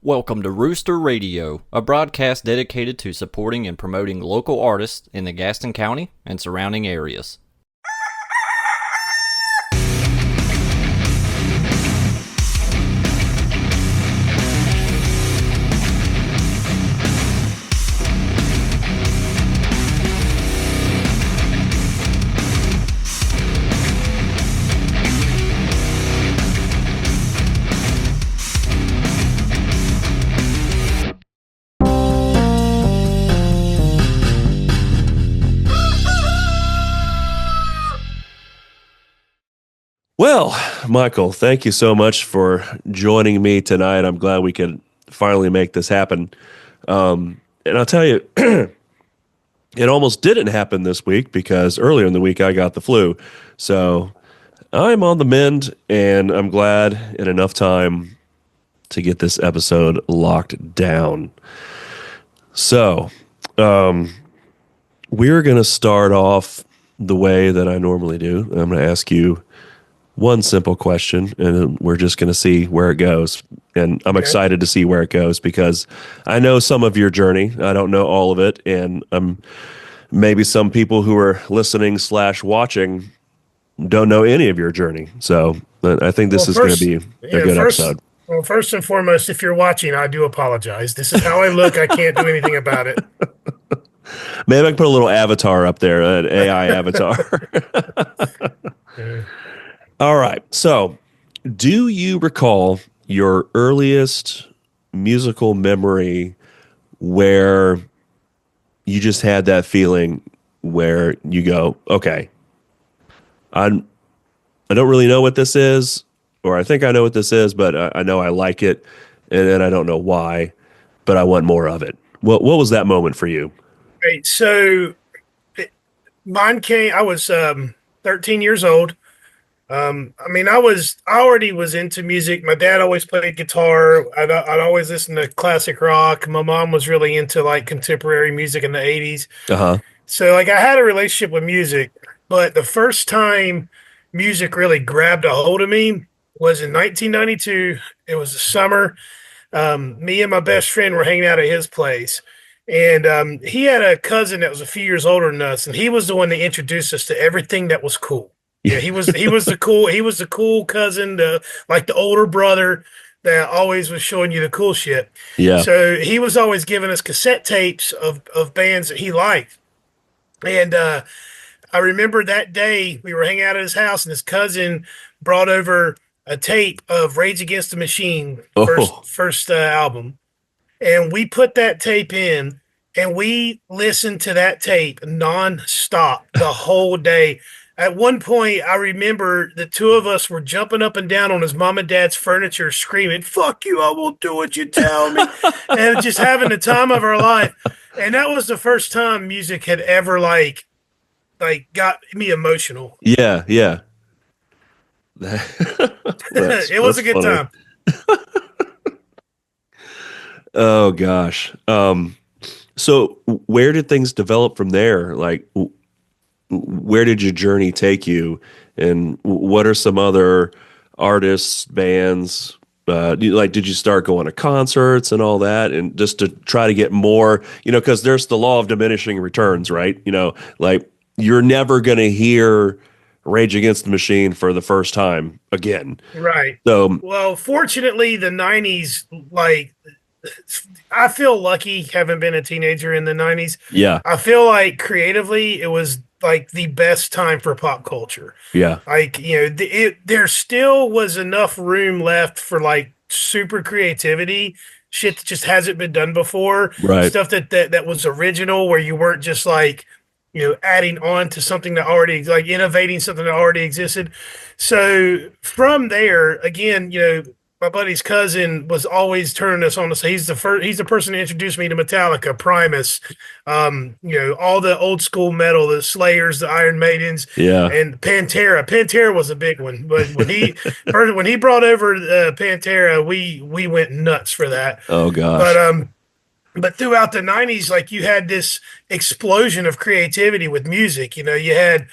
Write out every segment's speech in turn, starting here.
Welcome to Rooster Radio, a broadcast dedicated to supporting and promoting local artists in the Gaston County and surrounding areas. Well, Michael, thank you so much for joining me tonight. I'm glad we could finally make this happen. And I'll tell you, it almost didn't happen this week because earlier in the week I got the flu. So I'm on the mend, and I'm glad in enough time to get this episode locked down. So we're going to start off the way that I normally do. I'm going to ask you one simple question, and we're just going to see where it goes. And I'm excited to see where it goes because I know some of your journey. I don't know all of it. And maybe some people who are listening / watching don't know any of your journey. So I think this is going to be a good episode. Well, first and foremost, if you're watching, I do apologize. This is how I look. I can't do anything about it. Maybe I can put a little avatar up there, an AI avatar. All right. So, do you recall your earliest musical memory where you just had that feeling where you go, okay, I don't really know what this is, or I think I know what this is, but I know I like it, and then I don't know why, but I want more of it. What was that moment for you? Right. So, mine came, I was 13 years old. I already was into music. My dad always played guitar. I'd always listen to classic rock. My mom was really into like contemporary music in the 80s. Uh-huh. So like I had a relationship with music, but the first time music really grabbed a hold of me was in 1992. It was the summer. Me and my best friend were hanging out at his place. And he had a cousin that was a few years older than us, and he was the one that introduced us to everything that was cool. Yeah, he was the cool cousin, the older brother that always was showing you the cool shit. Yeah. So he was always giving us cassette tapes of bands that he liked. And I remember that day we were hanging out at his house, and his cousin brought over a tape of Rage Against the Machine first album. And we put that tape in, and we listened to that tape nonstop the whole day. At one point, I remember the two of us were jumping up and down on his mom and dad's furniture, screaming, "Fuck you, I won't do what you tell me," and just having the time of our life. And that was the first time music had ever like got me emotional. Yeah. It was a good time. Oh gosh. So where did things develop from there? Like, where did your journey take you, and what are some other artists, bands? Did you start going to concerts and all that, and just to try to get more? Because there's the law of diminishing returns, right? Like you're never going to hear Rage Against the Machine for the first time again, right? So, well, fortunately, the '90s, I feel lucky having been a teenager in the '90s. Yeah, I feel like creatively, it was like the best time for pop culture. Yeah. Like, there still was enough room left for like super creativity, shit that just hasn't been done before. Right. Stuff that was original, where you weren't just like, adding on to something that already, like innovating something that already existed. So from there, again, my buddy's cousin was always turning us on to say he's the person who introduced me to Metallica, Primus, all the old school metal, the Slayers, the Iron Maidens, and Pantera. Pantera was a big one, but when he brought over Pantera, we went nuts for that. Oh gosh. But throughout the '90s, like you had this explosion of creativity with music. You had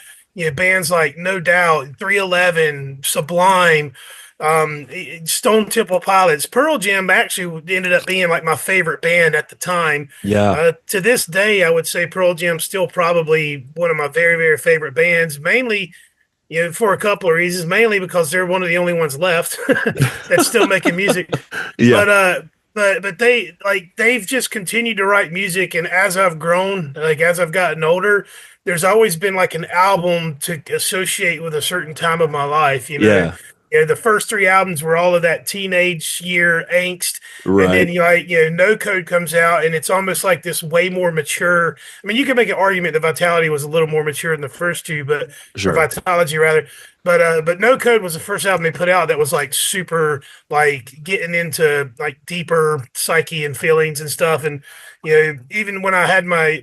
bands like No Doubt, 311, Sublime. Stone Temple Pilots. Pearl Jam actually ended up being like my favorite band at the time. Yeah. To this day, I would say Pearl Jam's still probably one of my very, very favorite bands, mainly, for a couple of reasons, mainly because they're one of the only ones left that's still making music. Yeah. But they've just continued to write music, and as I've grown, like as I've gotten older, there's always been like an album to associate with a certain time of my life. Yeah. The first three albums were all of that teenage year angst, and then Right. No Code comes out, and it's almost like this way more mature. I mean, you can make an argument that Vitality was a little more mature than the first two, or Sure. Vitology rather. But No Code was the first album they put out that was like super, like getting into like deeper psyche and feelings and stuff. And even when I had my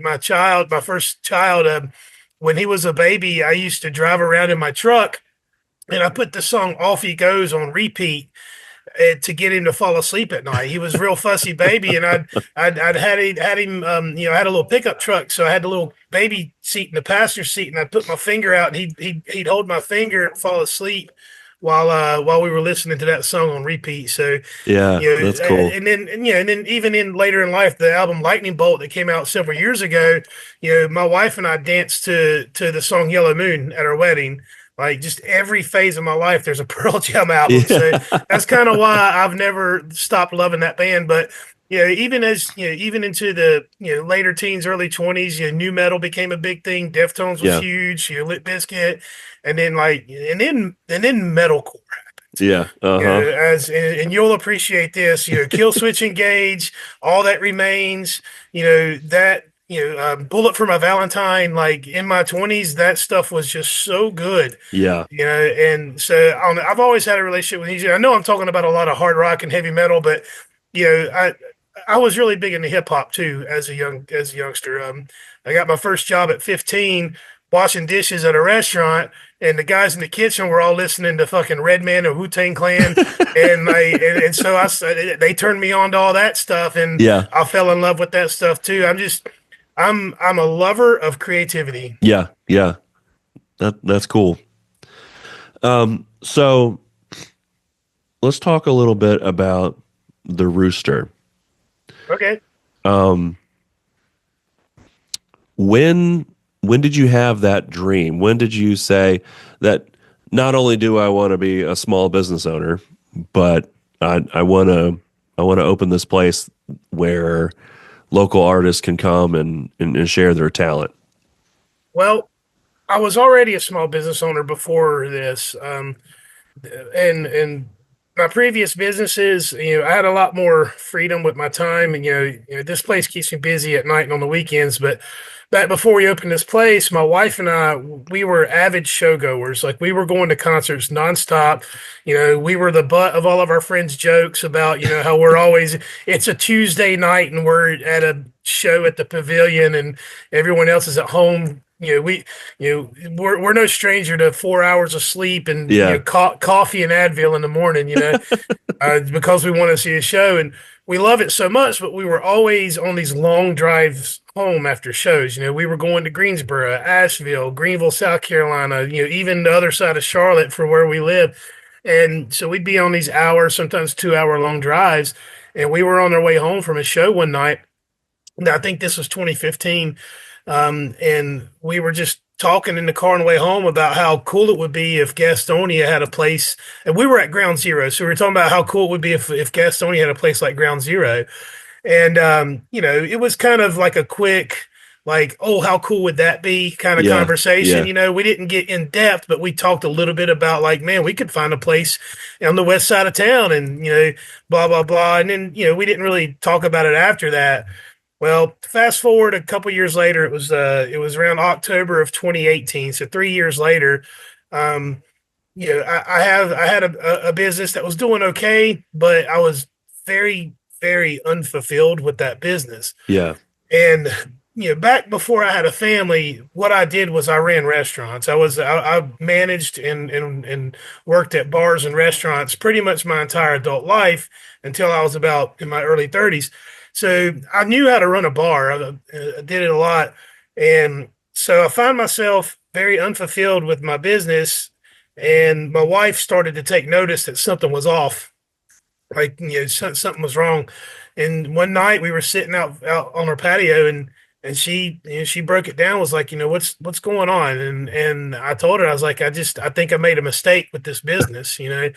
first child, when he was a baby, I used to drive around in my truck, and I put the song "Off He Goes" on repeat to get him to fall asleep at night. He was a real fussy baby, and I'd had him I had a little pickup truck, so I had the little baby seat in the passenger seat, and I'd put my finger out, and he'd hold my finger and fall asleep while we were listening to that song on repeat. So Yeah. That's cool. and then even in later in life, the album Lightning Bolt that came out several years ago, my wife and I danced to the song Yellow Moon at our wedding. Like just every phase of my life, there's a Pearl Jam album. So that's kind of why I've never stopped loving that band. But even into the later teens, early 20s, new metal became a big thing. Deftones was Yeah. huge. Lit Bizkit, and then metalcore. Yeah. Uh-huh. And you'll appreciate this. Kill Switch Engage, All That Remains. Bullet for My Valentine. Like in my 20s, that stuff was just so good. Yeah. And so I've always had a relationship with music. I know I'm talking about a lot of hard rock and heavy metal, but I was really big into hip hop too as a youngster. I got my first job at 15 washing dishes at a restaurant, and the guys in the kitchen were all listening to fucking Redman or Wu-Tang Clan, and so they turned me on to all that stuff, and Yeah. I fell in love with that stuff too. I'm a lover of creativity. Yeah. Yeah. That's cool. So let's talk a little bit about the Rooster. Okay. When did you have that dream? When did you say that not only do I want to be a small business owner, but I want to open this place where local artists can come and share their talent? Well, I was already a small business owner before this, and my previous businesses, I had a lot more freedom with my time, and this place keeps me busy at night and on the weekends. But back before we opened this place, my wife and I, we were avid showgoers. Like we were going to concerts nonstop. We were the butt of all of our friends' jokes about how it's a Tuesday night and we're at a show at the Pavilion and everyone else is at home. We're no stranger to 4 hours of sleep and Yeah. coffee and Advil in the morning, because we want to see a show, and we love it so much. But we were always on these long drives home after shows. We were going to Greensboro, Asheville, Greenville, South Carolina, even the other side of Charlotte for where we live. And so we'd be on these hours, sometimes 2 hour long drives. And we were on our way home from a show one night. I think this was 2015. And we were just talking in the car on the way home about how cool it would be if Gastonia had a place. And we were at Ground Zero. So we were talking about how cool it would be if Gastonia had a place like Ground Zero. And, it was kind of like a quick, like, oh, how cool would that be kind of conversation. Yeah. We didn't get in depth, but we talked a little bit about like, man, we could find a place on the west side of town and, blah, blah, blah. And then, we didn't really talk about it after that. Well, fast forward a couple years later, it was around October of 2018. So 3 years later, I had a business that was doing okay, but I was very, very unfulfilled with that business. Yeah. And back before I had a family, what I did was I ran restaurants. I managed and worked at bars and restaurants pretty much my entire adult life until I was about in my early 30s. So I knew how to run a bar. I did it a lot. And so I found myself very unfulfilled with my business. and my wife started to take notice that something was off, like something was wrong. And one night we were sitting out on our patio, and she she broke it down, was like, what's going on? And I told her, I was like, I think I made a mistake with this business. I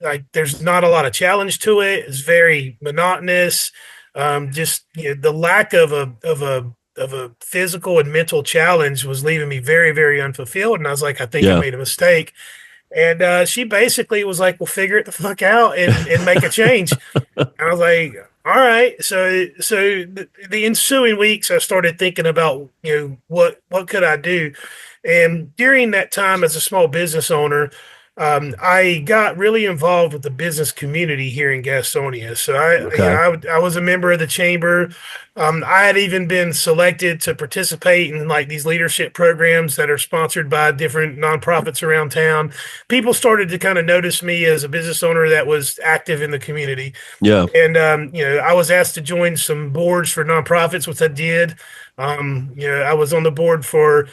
like there's not a lot of challenge to it. It's very monotonous. Just the lack of a physical and mental challenge was leaving me very, very unfulfilled. And I was like, I think I Yeah. made a mistake. And she basically was like, "Well, figure it the fuck out and make a change." And I was like, "All right." So the ensuing weeks, I started thinking about what could I do, and during that time as a small business owner, I got really involved with the business community here in Gastonia. So Okay. I was a member of the chamber. I had even been selected to participate in like these leadership programs that are sponsored by different nonprofits around town. People started to kind of notice me as a business owner that was active in the community. Yeah. And I was asked to join some boards for nonprofits, which I did. I was on the board for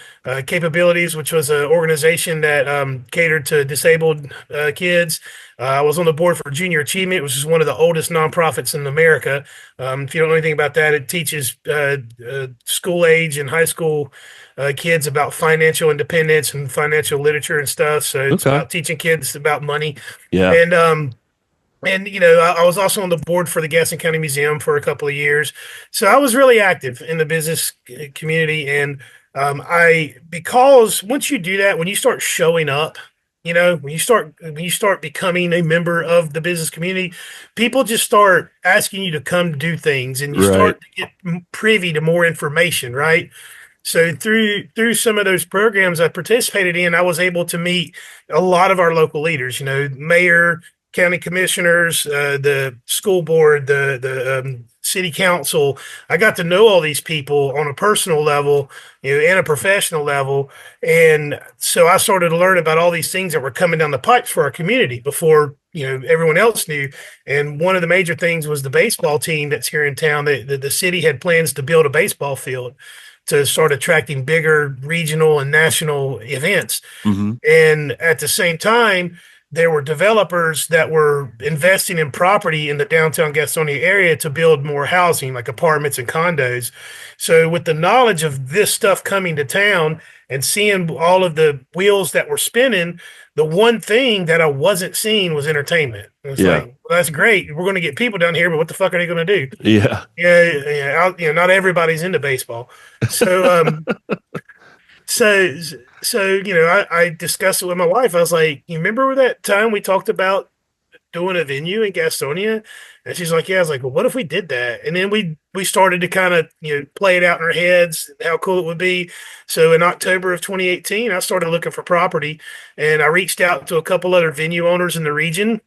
Capabilities, which was an organization that catered to disabled kids. I was on the board for Junior Achievement, which is one of the oldest nonprofits in America. If you don't know anything about that, it teaches school age and high school kids about financial independence and financial literature and stuff. So it's Okay. about teaching kids about money. Yeah. And I was also on the board for the Gaston County Museum for a couple of years, so I was really active in the business community. And because once you do that, when you start showing up, when you start becoming a member of the business community, people just start asking you to come do things, and you Right. start to get privy to more information, right? So through some of those programs I participated in, I was able to meet a lot of our local leaders, mayor, county commissioners, the school board, the city council. I got to know all these people on a personal level, and a professional level. And so I started to learn about all these things that were coming down the pipes for our community before, everyone else knew. And one of the major things was the baseball team that's here in town. The city had plans to build a baseball field to start attracting bigger regional and national events. Hmm. And at the same time, there were developers that were investing in property in the downtown Gastonia area to build more housing, like apartments and condos. So, with the knowledge of this stuff coming to town and seeing all of the wheels that were spinning, the one thing that I wasn't seeing was entertainment. And it's Yeah. like, well, that's great. We're going to get people down here, but what the fuck are they going to do? Yeah. Not everybody's into baseball. So, so, I discussed it with my wife. I was like, "You remember that time we talked about doing a venue in Gastonia?" And she's like, "Yeah." I was like, "Well, what if we did that?" And then we started to kind of play it out in our heads how cool it would be. So in October of 2018, I started looking for property, and I reached out to a couple other venue owners in the region,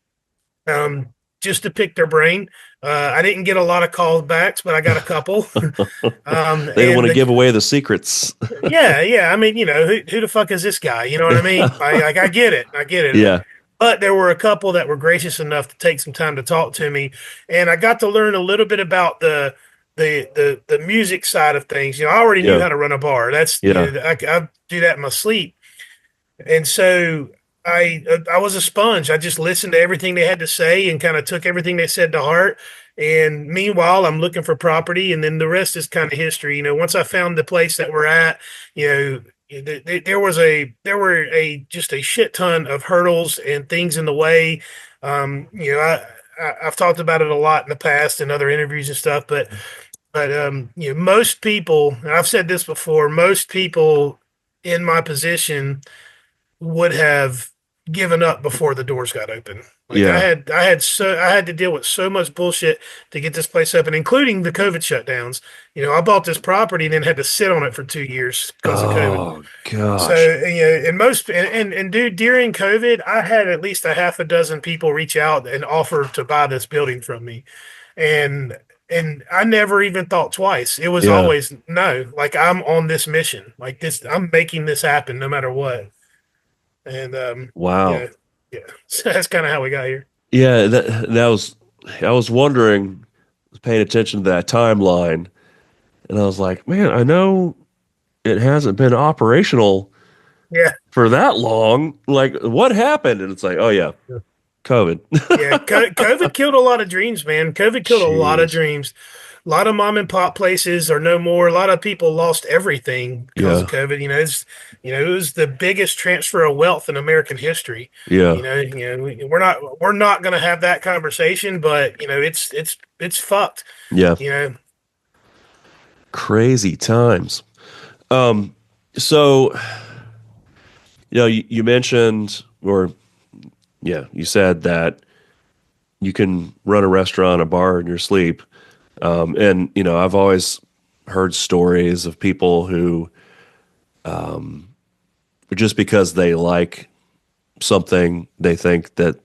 just to pick their brain. I didn't get a lot of call backs, but I got a couple. They don't And want to the give away the secrets. Yeah, yeah. I mean, who the fuck is this guy? You know what I mean? I get it. I get it. Yeah. But there were a couple that were gracious enough to take some time to talk to me, and I got to learn a little bit about the music side of things. I already knew Yeah. how to run a bar. That's Yeah. I do that in my sleep, and so I was a sponge. I just listened to everything they had to say and kind of took everything they said to heart. And meanwhile, I'm looking for property, and then the rest is kind of history. Once I found the place that we're at, there were just a shit ton of hurdles and things in the way. I've talked about it a lot in the past in other interviews and stuff, but most people, and I've said this before, most people in my position would have given up before the doors got open. Like Yeah. I had to deal with so much bullshit to get this place open, including the COVID shutdowns. I bought this property and then had to sit on it for 2 years because of COVID. Oh So, gosh. and dude, during COVID, I had at least a half a dozen people reach out and offer to buy this building from me. And I never even thought twice. It was Yeah. always no, like I'm on this mission. Like this, I'm making this happen no matter what. And Wow. yeah, yeah. So that's kind of how we got here. Yeah. That was. I was wondering, paying attention to that timeline, and I was like, man, I know it hasn't been operational Yeah. for that long. Like, what happened? And it's like, oh yeah, COVID. Yeah, COVID killed a lot of dreams, man. COVID killed a lot of Jeez. dreams. A lot of mom and pop places are no more. A lot of people lost everything because of Yeah. COVID. It was the biggest transfer of wealth in American history. Yeah. We're not going to have that conversation, but it's fucked. Yeah. You know, Crazy times. So, you mentioned, or yeah, you said that you can run a restaurant, a bar in your sleep. And, I've always heard stories of people who, just because they like something, they think that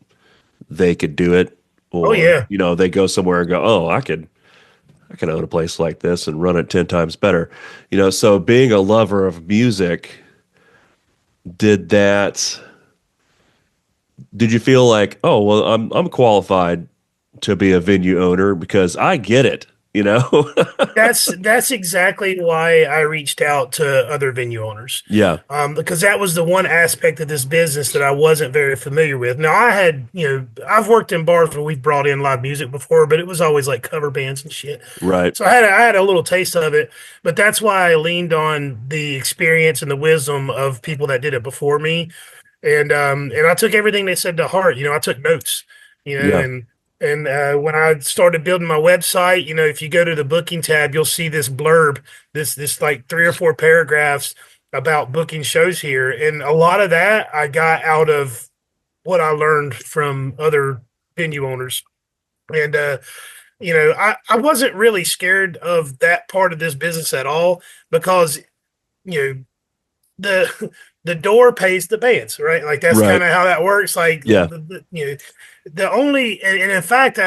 they could do it. oh Or, yeah, they go somewhere and go, oh, I can own a place like this and run it 10 times better. So being a lover of music, did that, did you feel like, oh, well, I'm qualified to be a venue owner because I get it, you know? that's exactly why I reached out to other venue owners. Yeah. Because that was the one aspect of this business that I wasn't very familiar with. Now, I've worked in bars where we've brought in live music before, but it was always like cover bands and shit. Right. So I had a little taste of it, but that's why I leaned on the experience and the wisdom of people that did it before me, and I took everything they said to heart. I took notes. Yeah. And when I started building my website, if you go to the booking tab, you'll see this blurb, this like 3 or 4 paragraphs about booking shows here. And a lot of that I got out of what I learned from other venue owners. And, I wasn't really scared of that part of this business at all because, you know, the the door pays the bands, right? Like that's Right. kind of how that works. Like Yeah. the only and in fact,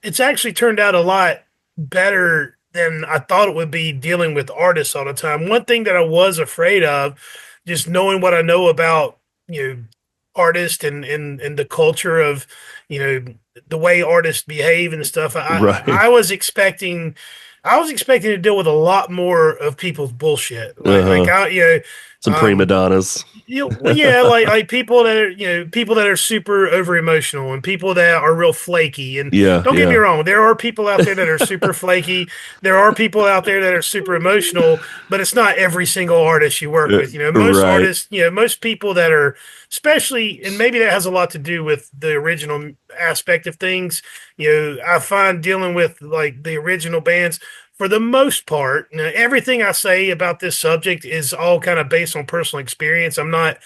it's actually turned out a lot better than I thought it would be dealing with artists all the time. One thing that I was afraid of, just knowing what I know about artists and the culture of you know the way artists behave and stuff. Right. I was expecting to deal with a lot more of people's bullshit. Some prima donnas. Yeah, like people that are people that are super over emotional and people that are real flaky. And Yeah. don't get me Yeah. wrong, there are people out there that are super flaky. There are people out there that are super emotional, but it's not every single artist you work with. Most Right. artists, most people that are especially, and maybe that has a lot to do with the original aspect of things. I find dealing with like the original bands for the most part, everything I say about this subject is all kind of based on personal experience. I'm not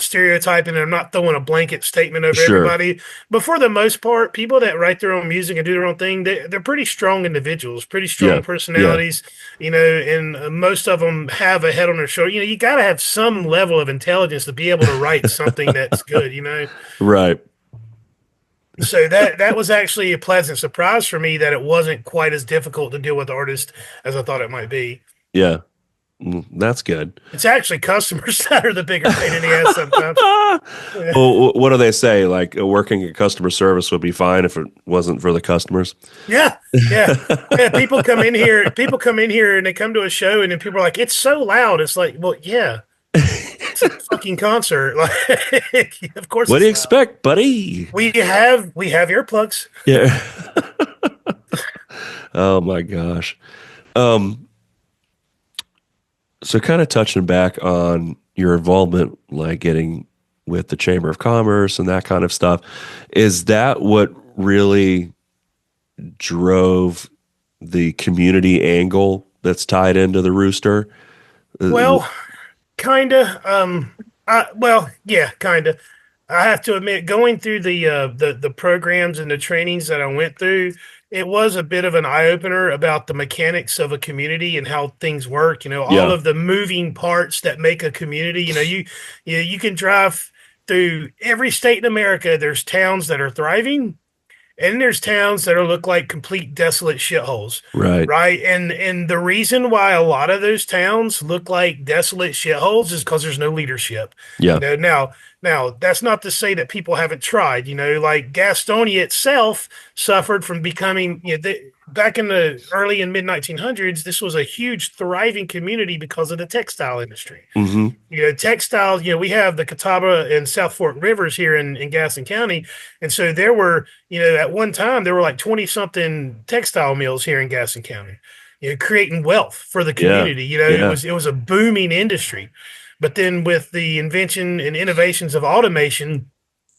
stereotyping and I'm not throwing a blanket statement over Sure. everybody. But for the most part, people that write their own music and do their own thing, they're pretty strong individuals, pretty strong Yeah. personalities, and most of them have a head on their shoulder. You got to have some level of intelligence to be able to write something that's good. Right. So that was actually a pleasant surprise for me that it wasn't quite as difficult to deal with artists as I thought it might be. Yeah. That's good. It's actually customers that are the bigger pain in the ass sometimes. Well, what do they say? Like working at customer service would be fine if it wasn't for the customers. Yeah, yeah, yeah. People come in here and they come to a show and then people are like, "It's so loud." It's like, well, yeah, it's a fucking concert. Like, of course. What do you it's loud. expect, buddy? We have earplugs. Yeah. Oh my gosh. So kind of touching back on your involvement, like getting with the Chamber of Commerce and that kind of stuff, is that what really drove the community angle that's tied into the Rooster? Well, kinda. Yeah, kinda. I have to admit, going through the programs and the trainings that I went through, it was a bit of an eye opener about the mechanics of a community and how things work. All Yeah. of the moving parts that make a community. You can drive through every state in America. There's towns that are thriving, and there's towns that look like complete desolate shitholes. Right. Right. And the reason why a lot of those towns look like desolate shitholes is because there's no leadership. Yeah. Now that's not to say that people haven't tried, like Gastonia itself suffered from becoming, back in the early and mid 1900s, this was a huge thriving community because of the textile industry. Mm-hmm. Textiles, we have the Catawba and South Fork rivers here in Gaston County. And so there were, at one time, there were like 20 something textile mills here in Gaston County, creating wealth for the community. It was a booming industry. But then with the invention and innovations of automation,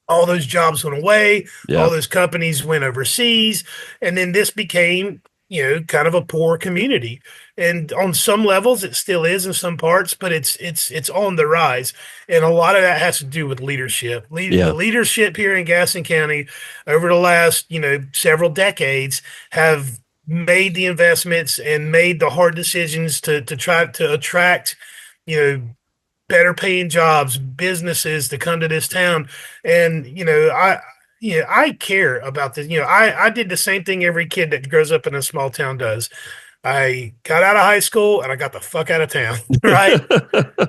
all those jobs went away. Yeah. All those companies went overseas. And then this became, kind of a poor community. And on some levels, it still is in some parts, but it's on the rise. And a lot of that has to do with leadership. The leadership here in Gaston County over the last, several decades have made the investments and made the hard decisions to try to attract, better paying jobs, businesses to come to this town. And, I care about this. I did the same thing every kid that grows up in a small town does. I got out of high school and I got the fuck out of town. Right.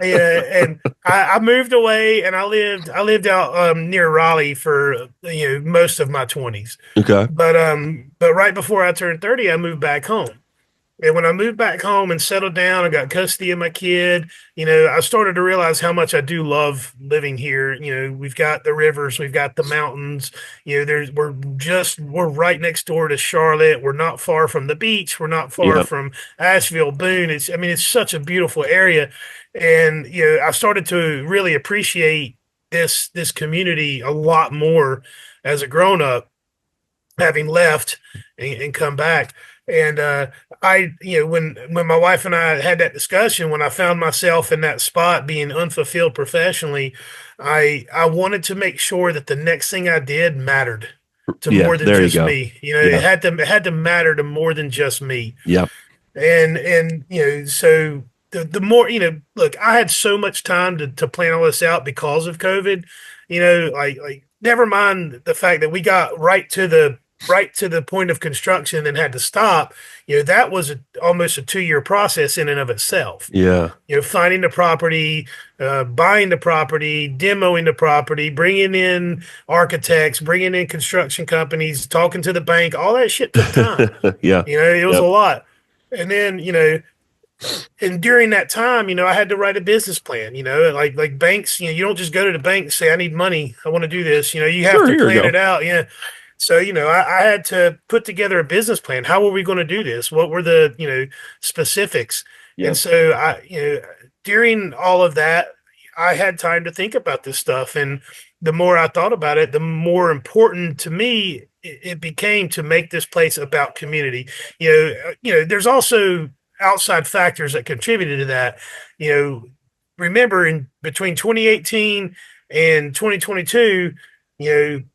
And I moved away and I lived out near Raleigh for, most of my 20s. Okay. But right before I turned 30, I moved back home. And when I moved back home and settled down and got custody of my kid, I started to realize how much I do love living here. We've got the rivers, we've got the mountains. We're right next door to Charlotte. We're not far from the beach. We're not far from Asheville, Boone. It's such a beautiful area. And, I started to really appreciate this community a lot more as a grown up, having left and come back. And when my wife and I had that discussion, when I found myself in that spot being unfulfilled professionally, I wanted to make sure that the next thing I did mattered to more than just me. It had to matter to more than just me. Yeah. And so the more, look, I had so much time to plan all this out because of COVID. Like never mind the fact that we got right to the point of construction and had to stop. That was almost a 2-year process in and of itself. Yeah. Finding the property, buying the property, demoing the property, bringing in architects, bringing in construction companies, talking to the bank, all that shit took time. Yeah. It was a lot. And then, and during that time, I had to write a business plan, like banks, you don't just go to the bank and say, I need money. I want to do this. You have to plan it out. Yeah. So, I had to put together a business plan. How were we going to do this? What were the, specifics? Yeah. And so during all of that, I had time to think about this stuff. And the more I thought about it, the more important to me it became to make this place about community. There's also outside factors that contributed to that. Remember in between 2018 and 2022, it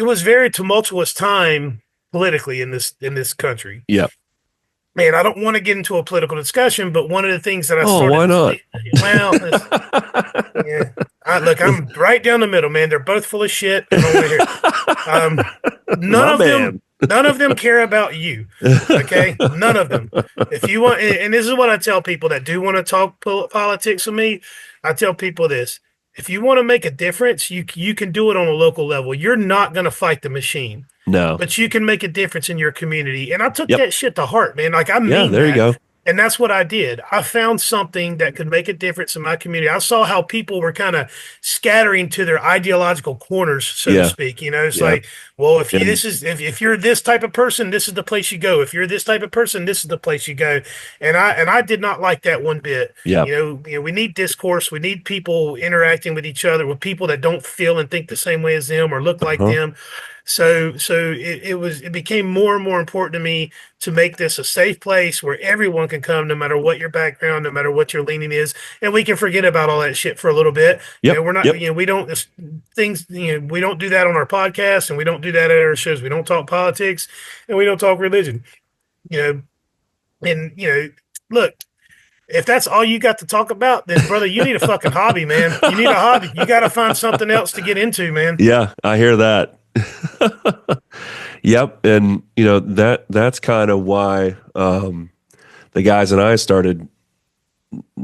was very tumultuous time politically in this country. Yeah. Man, I don't want to get into a political discussion, but one of the things that I started. Oh, why not? Look, I'm right down the middle, man. They're both full of shit. None of them care about you. Okay, none of them. If you want, and this is what I tell people that do want to talk politics with me. I tell people this. If you want to make a difference, you can do it on a local level. You're not going to fight the machine. No. But you can make a difference in your community. And I took that shit to heart, man. Like, I mean, yeah, there you go. And that's what I did. I found something that could make a difference in my community. I saw how people were kind of scattering to their ideological corners, so to speak. It's like, well, if you're this type of person, this is the place you go. If you're this type of person, this is the place you go. And I did not like that one bit. Yeah. We need discourse. We need people interacting with each other, with people that don't feel and think the same way as them or look like them. So it became more and more important to me to make this a safe place where everyone can come, no matter what your background, no matter what your leaning is, and we can forget about all that shit for a little bit. Yep. We're not, we don't we don't do that on our podcast, and we don't do that at our shows. We don't talk politics, and we don't talk religion. Look. If that's all you got to talk about, then brother, you need a fucking hobby, man. You need a hobby. You got to find something else to get into, man. Yeah, I hear that. Yep. And that's kind of why the guys and I started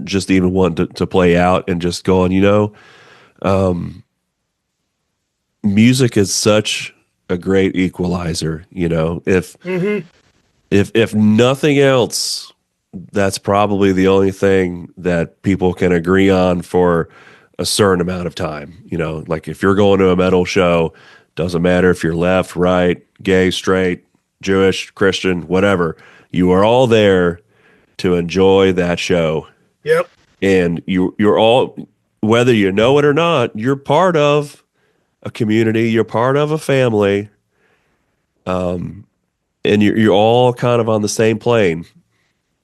just even wanting to play out and just going, music is such a great equalizer. You know, Mm-hmm. if nothing else, that's probably the only thing that people can agree on for a certain amount of time. You know, like if you're going to a metal show, doesn't matter if you're left, right, gay, straight, Jewish, Christian, whatever, you are all there to enjoy that show. Yep. And you're all, whether you know it or not, you're part of a community, you're part of a family, and you're all kind of on the same plane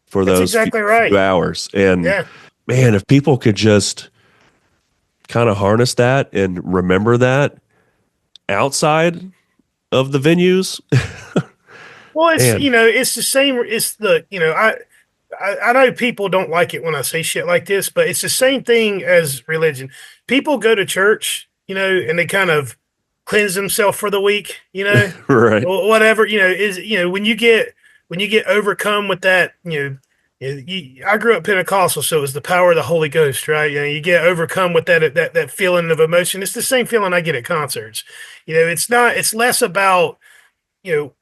for That's those exactly few right. hours. And Yeah. man, if people could just kind of harness that and remember that outside of the venues, Well, it's man, it's the same. It's the I know people don't like it when I say shit like this, but it's the same thing as religion. People go to church, and they kind of cleanse themselves for the week, right? or whatever, is when you get overcome with that, I grew up Pentecostal, so it was the power of the Holy Ghost, right? You get overcome with that feeling of emotion. It's the same feeling I get at concerts. It's less about, you know,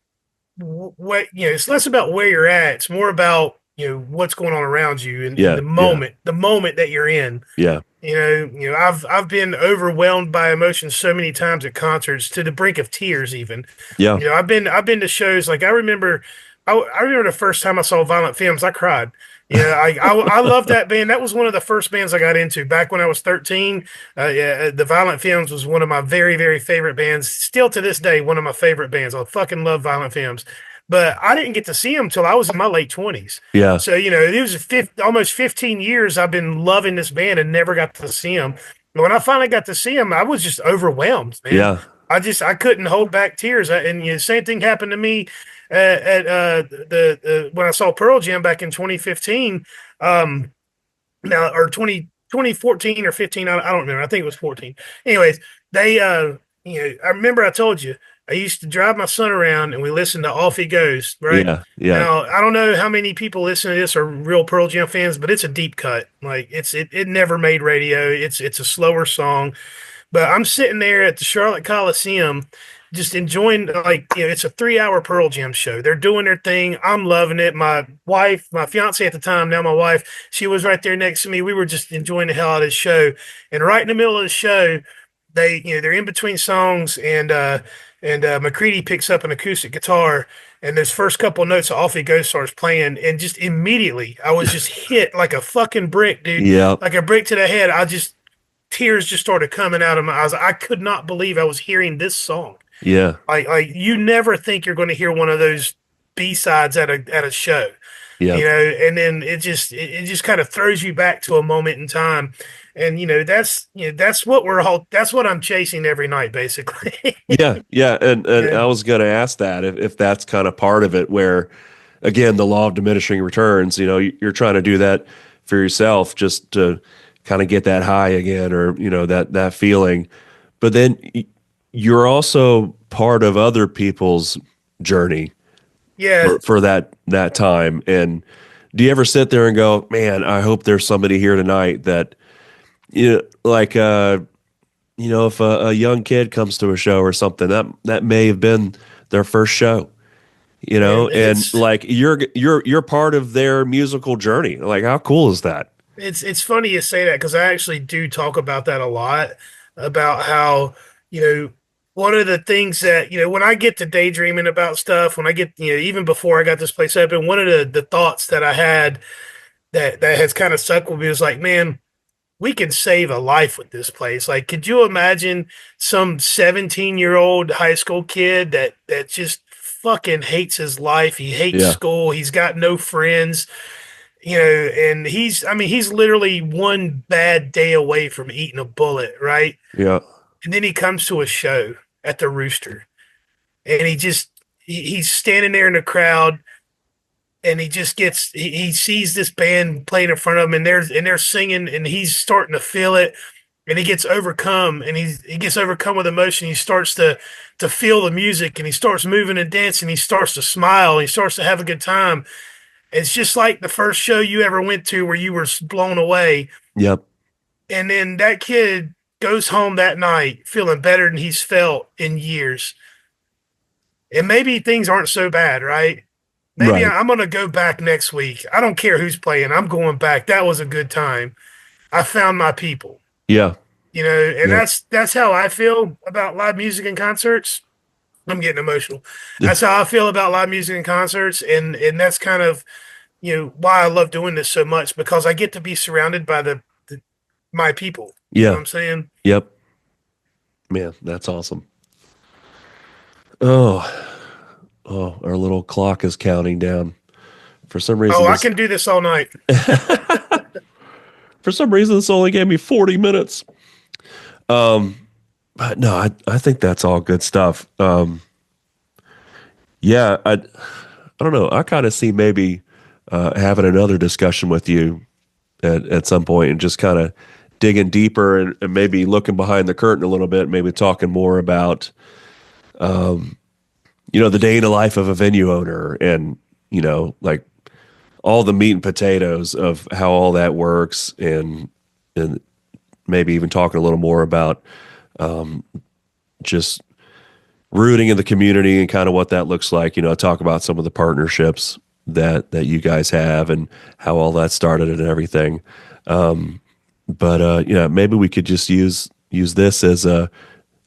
it's less about where you're at. It's more about, what's going on around you and Yeah, yeah, the moment that you're in. yeah, I've been overwhelmed by emotions so many times at concerts to the brink of tears even. yeah, I've been to shows like I remember the first time I saw Violent Femmes, I cried. I love that band. That was one of the first bands I got into back when I was 13. Yeah, the Violent Femmes was one of my very, very favorite bands. Still to this day, one of my favorite bands. I fucking love Violent Femmes. But I didn't get to see them till I was in my late 20s. yeah, So, it was almost 15 years I've been loving this band and never got to see them. But when I finally got to see them, I was just overwhelmed, man. yeah, I couldn't hold back tears. And same thing happened to me at the when I saw Pearl Jam back in 2015. Now or 2014 or 15, I don't remember. I think it was 14. Anyways, they I remember I told you I used to drive my son around and we listened to Off He Goes, right? yeah, yeah, Now, I don't know how many people listen to this are real Pearl Jam fans, but it's a deep cut. Like it never made radio. It's a slower song. But I'm sitting there at the Charlotte Coliseum, just enjoying, like, it's a 3 hour Pearl Jam show. They're doing their thing. I'm loving it. My wife, my fiance at the time, now my wife, she was right there next to me. We were just enjoying the hell out of this show. And right in the middle of the show, they're in between songs, and McCready picks up an acoustic guitar, and those first couple of notes of Off He Goes starts playing, and just immediately I was just hit like a fucking brick, dude, yeah, like a brick to the head. Tears just started coming out of my eyes. I could not believe I was hearing this song. yeah, Like you never think you're going to hear one of those B-sides at a show, yeah. and then it just kind of throws you back to a moment in time. And that's what I'm chasing every night, basically. Yeah, yeah, and Yeah. I was going to ask that if that's kind of part of it, where again the law of diminishing returns. You know, you're trying to do that for yourself just to kind of get that high again, or that feeling, but then you're also part of other people's journey Yeah. for that time. And do you ever sit there and go, man, I hope there's somebody here tonight that like if a young kid comes to a show or something, that may have been their first show, And and like you're part of their musical journey. Like, how cool is that? it's funny you say that because I actually do talk about that a lot, about how, one of the things that, when I get to daydreaming about stuff, when I get, even before I got this place open, one of the thoughts that I had that has kind of stuck with me was like, man, we can save a life with this place. Like, could you imagine some 17-year-old high school kid that just fucking hates his life? He hates Yeah, school. He's got no friends, and he's literally one bad day away from eating a bullet, right? yeah, And then he comes to a show at the Rooster, and he's standing there in the crowd, and he sees this band playing in front of him, and they're singing, and he's starting to feel it, and he gets overcome, and he gets overcome with emotion. He starts to feel the music, and he starts moving and dancing. He starts to smile. And he starts to have a good time. It's just like the first show you ever went to where you were blown away. yep, And then that kid goes home that night feeling better than he's felt in years. and maybe things aren't so bad, right? Maybe Right. I'm going to go back next week. I don't care who's playing. I'm going back. That was a good time. I found my people, Yeah. and Yeah. that's how I feel about live music and concerts. I'm getting emotional. That's how I feel about live music and concerts, and that's kind of why I love doing this so much, because I get to be surrounded by my people. You know what Yeah. I'm saying? Yep. Man, that's awesome. Oh, our little clock is counting down. For some reason, Oh, I can do this all night. this only gave me 40 minutes. But no, I think that's all good stuff. Yeah, I don't know. I kind of see maybe having another discussion with you at some point and just kind of digging deeper and maybe looking behind the curtain a little bit, maybe talking more about, the day in the life of a venue owner and, like all the meat and potatoes of how all that works and maybe even talking a little more about just rooting in the community and kind of what that looks like. Talk about some of the partnerships that you guys have and how all that started and everything. But maybe we could just use this as an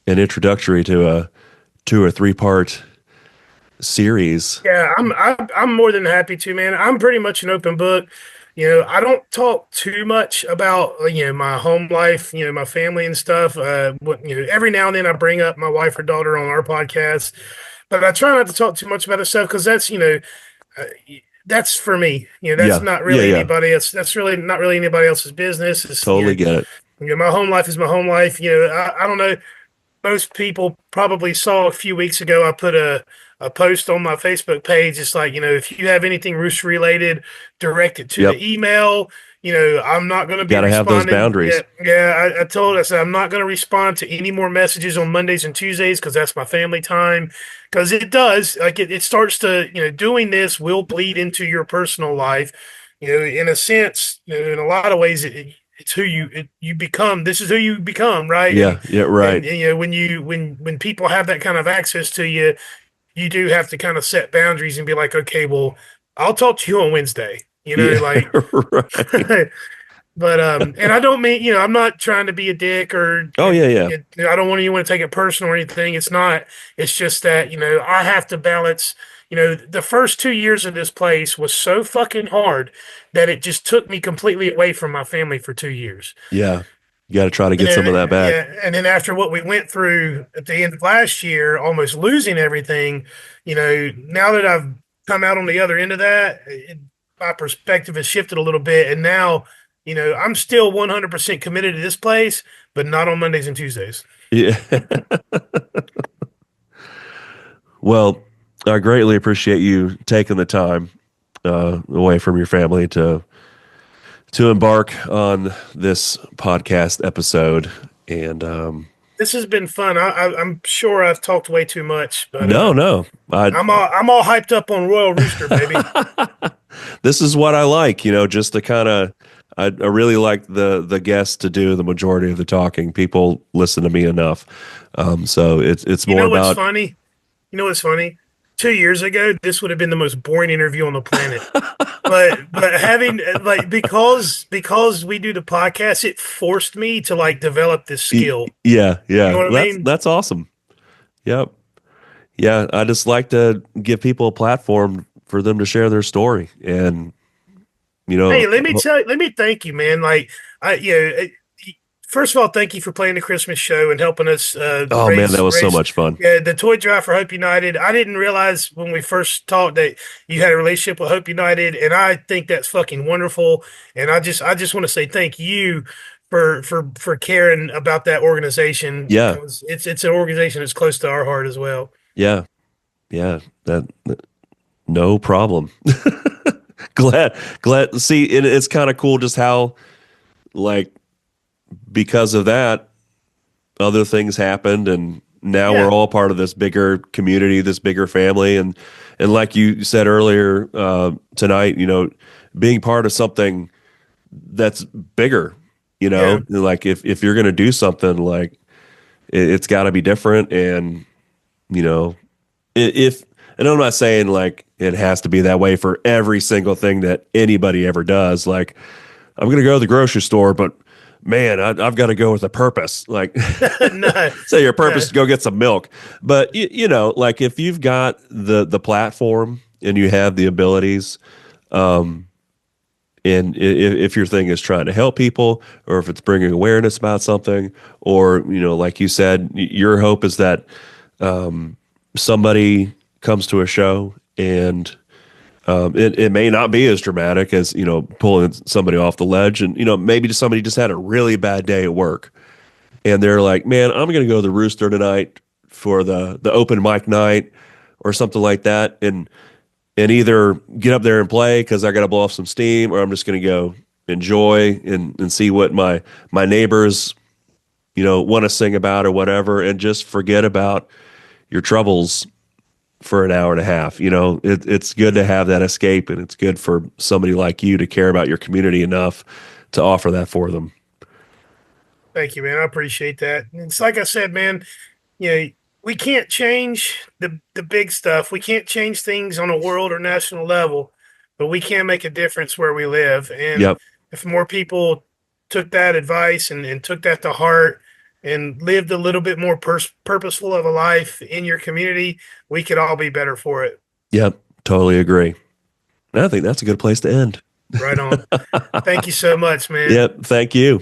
introductory to a 2 or 3 part series. Yeah, I'm more than happy to, man. I'm pretty much an open book. I don't talk too much about my home life, my family and stuff. Every now and then I bring up my wife or daughter on our podcast, but I try not to talk too much about this stuff because uh, that's for me. That's Yeah, not yeah, really yeah. anybody else. That's really not really anybody else's business. It's, Totally get it. my home life is my home life. I don't know. Most people probably saw a few weeks ago, I put a post on my Facebook page. It's like, if you have anything Rooster related, direct it to Yep. the email. I'm not going to be Got to have those responding. boundaries. Yeah. I said, I'm not going to respond to any more messages on Mondays and Tuesdays because that's my family time. Because it does, like, it starts to, doing this will bleed into your personal life. In a sense, in a lot of ways, it's who you become. This is who you become, right? Yeah, yeah, right. And when people have that kind of access to you, you do have to kind of set boundaries and be like, okay, well, I'll talk to you on Wednesday. Yeah, Like, right. but and I don't mean, I'm not trying to be a dick or Oh, yeah. I don't want anyone to take it personal or anything. It's not. It's just that I have to balance. The first 2 years of this place was so fucking hard that it just took me completely away from my family for 2 years. Yeah. You got to try to And get some of then, that back. yeah, and then after what we went through at the end of last year, almost losing everything, now that I've come out on the other end of that, my perspective has shifted a little bit, and now, I'm still 100% committed to this place, but not on Mondays and Tuesdays. Yeah. Well, I greatly appreciate you taking the time away from your family to embark on this podcast episode. And This has been fun. I'm sure I've talked way too much, but no, I'm all hyped up on Royal Rooster, baby. this is what I like, just to kind of. I really like the guests to do the majority of the talking. People listen to me enough, so it's more What's about. funny? You know what's funny? 2 years ago, this would have been the most boring interview on the planet. but having because we do the podcast, it forced me to develop this skill. Yeah. You know what I mean? That's awesome. Yep. Yeah, I just like to give people a platform for them to share their story, and Hey, let me thank you, man. First of all, thank you for playing the Christmas show and helping us. Oh man, that was so much fun. Yeah, the toy drive for Hope United. I didn't realize when we first talked that you had a relationship with Hope United, and I think that's fucking wonderful. And I just want to say thank you for caring about that organization. Yeah, it's an organization that's close to our heart as well. Yeah, that no problem. glad. See, it's kind of cool just how because of that, other things happened, and now we're all part of this bigger community, this bigger family, and like you said earlier tonight, being part of something that's bigger, like if you're going to do something, it's got to be different, and if, and I'm not saying like it has to be that way for every single thing that anybody ever does. Like, I'm going to go to the grocery store, but man, I've got to go with a purpose. Like, No, say your no. purpose is to go get some milk. But, like if you've got the platform and you have the abilities, and if your thing is trying to help people, or if it's bringing awareness about something, or, like you said, your hope is that somebody comes to a show and it may not be as dramatic as, pulling somebody off the ledge. And, maybe just somebody just had a really bad day at work and they're like, man, I'm going to go to the Rooster tonight for the open mic night or something like that. And either get up there and play because I got to blow off some steam, or I'm just going to go enjoy and see what my neighbors, want to sing about or whatever, and just forget about your troubles for an hour and a half. It's good to have that escape, and it's good for somebody like you to care about your community enough to offer that for them. Thank you, man. I appreciate that. It's like I said, man, we can't change the big stuff. We can't change things on a world or national level, but we can make a difference where we live. And Yep. if more people took that advice and took that to heart and lived a little bit more purposeful of a life in your community, we could all be better for it. Yep. Totally agree. And I think that's a good place to end. Right on. Thank you so much, man. Yep. Thank you.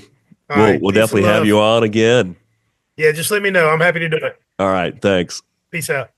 All right. We'll Peace and definitely have love. you on again. Yeah, just let me know. I'm happy to do it. All right. Thanks. Peace out.